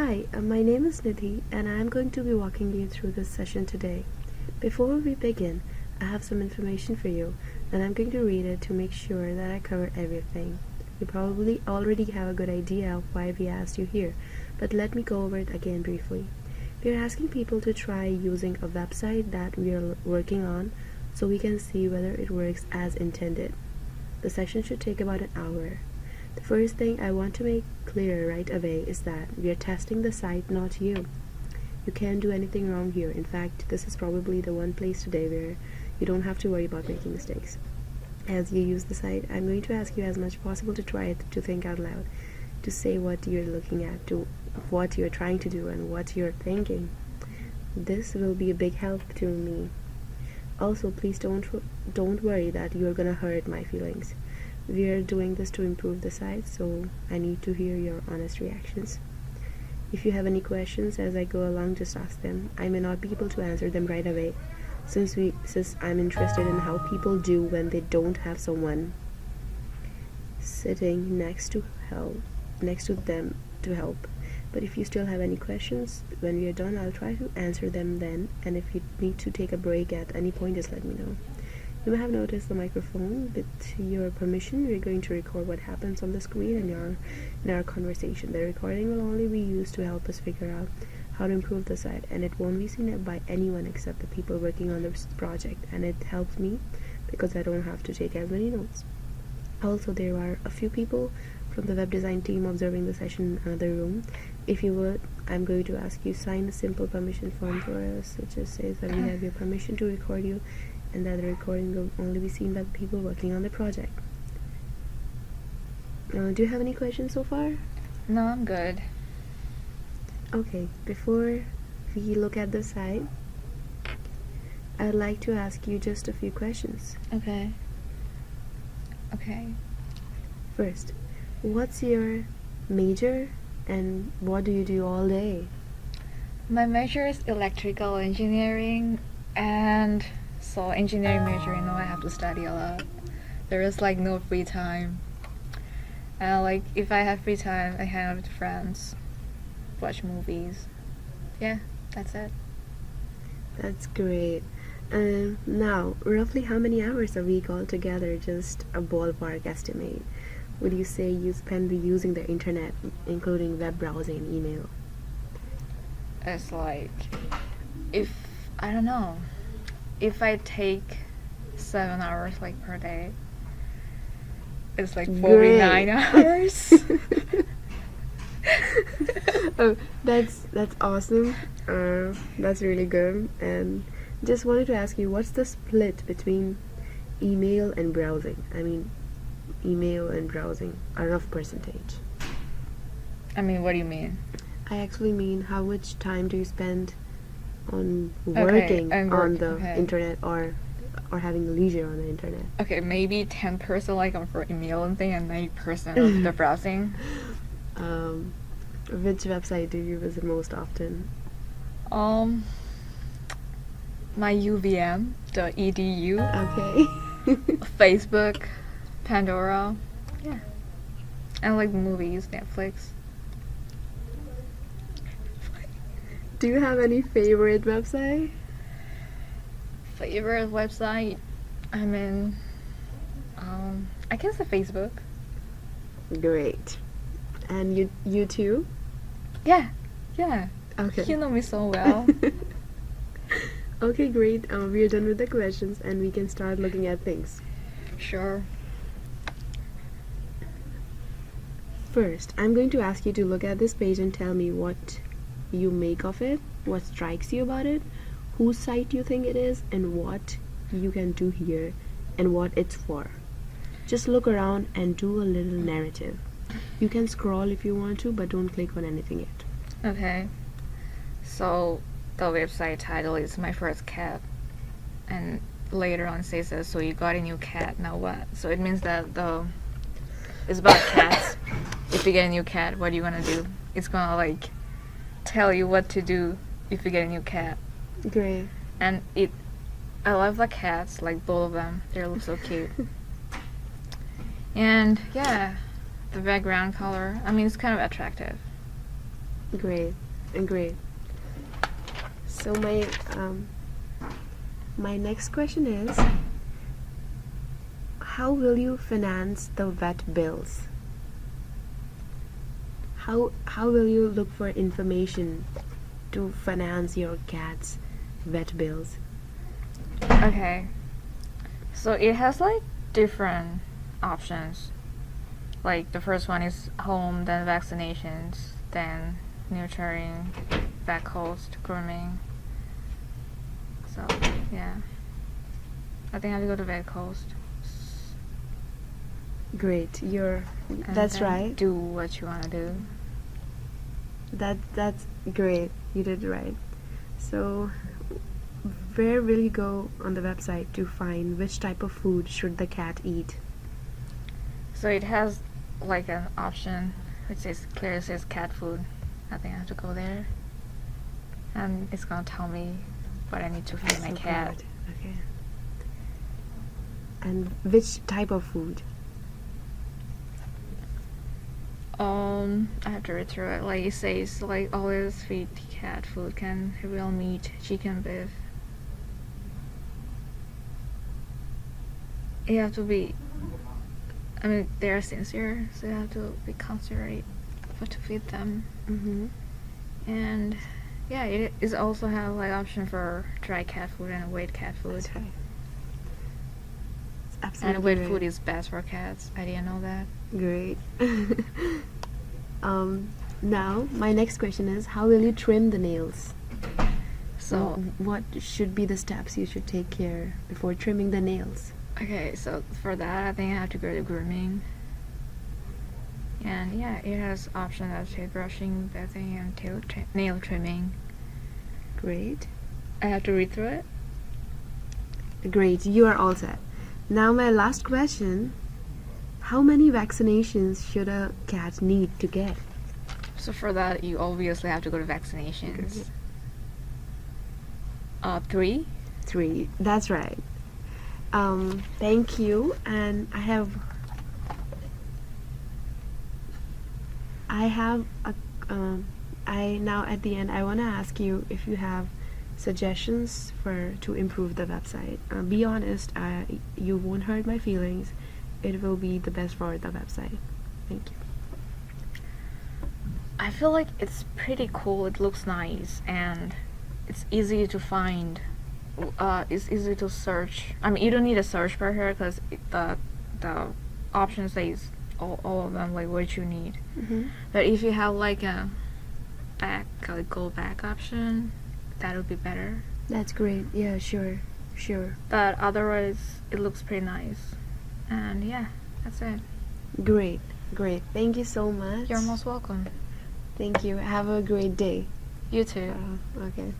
Hi, my name is Nidhi and I am going to be walking you through this session today. Before we begin, I have some information for you and I'm going to read it to make sure that I cover everything. You probably already have a good idea of why we asked you here, but let me go over it again briefly. We are asking people to try using a website that we are working on so we can see whether it works as intended. The session should take about an hour. The first thing I want to make clear right away is that we are testing the site, not you. You can't do anything wrong here. In fact, this is probably the one place today where you don't have to worry about making mistakes. As you use the site, I'm going to ask you as much possible to try it, to think out loud, to say what you're looking at, to what you're trying to do, and what you're thinking. This will be a big help to me. Also, please don't worry that you're gonna hurt my feelings. We are doing this to improve the site, so I need to hear your honest reactions. If you have any questions as I go along, just ask them. I may not be able to answer them right away, since I'm interested in how people do when they don't have someone sitting next to them to help. But if you still have any questions, when we are done, I'll try to answer them then, and if you need to take a break at any point, just let me know. You may have noticed the microphone. With your permission, we're going to record what happens on the screen and in our conversation. The recording will only be used to help us figure out how to improve the site, and it won't be seen by anyone except the people working on this project, and it helps me because I don't have to take as many notes. Also, there are a few people from the web design team observing the session in another room. If you would, I'm going to ask you sign a simple permission form for us. It just says that we have your permission to record you and that the recording will only be seen by the people working on the project. Do you have any questions so far? No, I'm good. Okay, before we look at the site, I'd like to ask you just a few questions. Okay. First, what's your major and what do you do all day? My major is electrical engineering, and so engineering major, I have to study a lot. There is no free time. And if I have free time, I hang out with friends, watch movies. Yeah, that's it. That's great. Now, roughly how many hours a week altogether, just a ballpark estimate, would you say you spend using the internet, including web browsing and email? It's I don't know, if I take 7 hours per day, it's 49 hours. Oh, that's awesome. That's really good. And just wanted to ask you, what's the split between email and browsing? I mean, email and browsing, a rough percentage. What do you mean? I actually mean, how much time do you spend on working on the internet or having leisure on the internet? Okay, maybe 10% for email and thing, and 90% of the browsing. Which website do you visit most often? My UVM, the edu. Okay. Facebook, Pandora, yeah, and movies, Netflix. Do you have any favorite website? Favorite website? I can say Facebook. Great. And you too? Yeah. Okay. You know me so well. Okay, great. We are done with the questions and we can start looking at things. Sure. First, I'm going to ask you to look at this page and tell me what you make of it, what strikes you about it, whose site you think it is, and what you can do here, and what it's for. Just look around and do a little narrative. You can scroll if you want to, but don't click on anything yet. Okay. So the website title is My First Cat, and later on says that, so you got a new cat, now what? So it means that it's about cats. If you get a new cat, what are you gonna do? It's gonna tell you what to do if you get a new cat. Great. And I love the cats, both of them. They look so cute. And yeah, the background color, it's kind of attractive. Great, great. So my next question is, how will you finance the vet bills? How will you look for information to finance your cat's vet bills? Okay. So it has like different options. Like the first one is home, then vaccinations, then nurturing, vet cost, grooming. So yeah, I think I have to go to vet cost. Great, And that's then right. Do what you want to do. That's great. You did right. So, where will you go on the website to find which type of food should the cat eat? So it has like an option which clearly says cat food. I think I have to go there, and it's gonna tell me what I need to feed my So cat. good. Okay. And which type of food? I have to read through it. Like it says, like always feed cat food, can real meat, chicken, beef. You have to be. I mean, they're sincere, so you have to be considerate for to feed them. Mm-hmm. And yeah, it is also have like option for dry cat food and wet cat food. That's right. It's absolutely And wet right. food is best for cats. I didn't know that. Great. Now, my next question is, how will you trim the nails? So What should be the steps you should take care before trimming the nails? okay, so for that, I think I have to go to grooming. And yeah, it has options as hair brushing, bathing, and nail trimming. Great. I have to read through it. Great, you are all set. Now, my last question, how many vaccinations should a cat need to get? So for that, you obviously have to go to vaccinations. 3. 3. That's right. Thank you. And I have now at the end I want to ask you if you have suggestions to improve the website. Be honest. You won't hurt my feelings. It will be the best for the website. Thank you. I feel like it's pretty cool. It looks nice and it's easy to find. It's easy to search. I mean, you don't need a search bar here because the option says all of them like what you need. Mm-hmm. But if you have like a go back option, that would be better. That's great. Yeah, sure. But otherwise, it looks pretty nice. And yeah, that's it. Great. Thank you so much. You're most welcome. Thank you. Have a great day. You too. Okay.